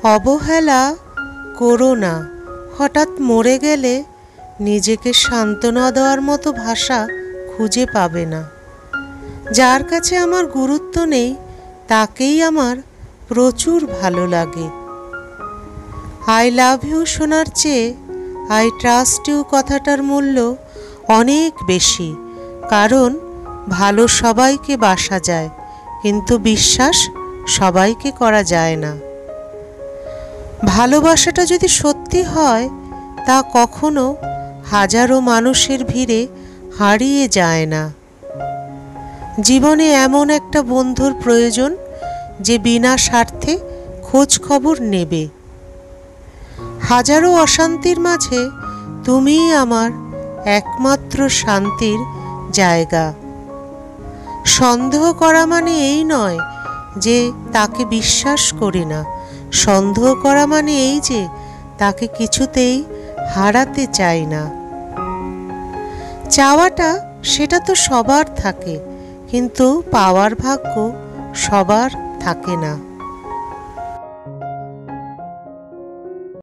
অবহেলা করো না। হঠাৎ মরে গেলে নিজেকে সান্ত্বনা দেওয়ার মতো ভাষা খুঁজে পাবে না। যার কাছে আমার গুরুত্ব নেই তাকেই আমার প্রচুর ভালো লাগে। আই লাভ ইউ শোনার চেয়ে আই ট্রাস্ট ইউ কথাটার মূল্য অনেক বেশি। কারণ ভালো সবাইকে বাসা যায়, কিন্তু বিশ্বাস সবাইকে করা যায় না। ভালোবাসাটা যদি সত্যি হয় তা কখনো হাজারো মানুষের ভিড়ে হারিয়ে যায় না। জীবনে এমন একটা বন্ধুর প্রয়োজন যে বিনা স্বার্থে খোঁজ খবর নেবে। হাজারো অশান্তির মাঝে তুমিই আমার একমাত্র শান্তির জায়গা। সন্দেহ করা মানে এই নয় যে তাকে বিশ্বাস করি না। সন্দেহ করা মানে এই যে তাকে কিছুতেই হারাতে চাই না। চাওয়াটা সেটা তো সবার থাকে, কিন্তু পাওয়ার ভাগ্য সবার থাকে না।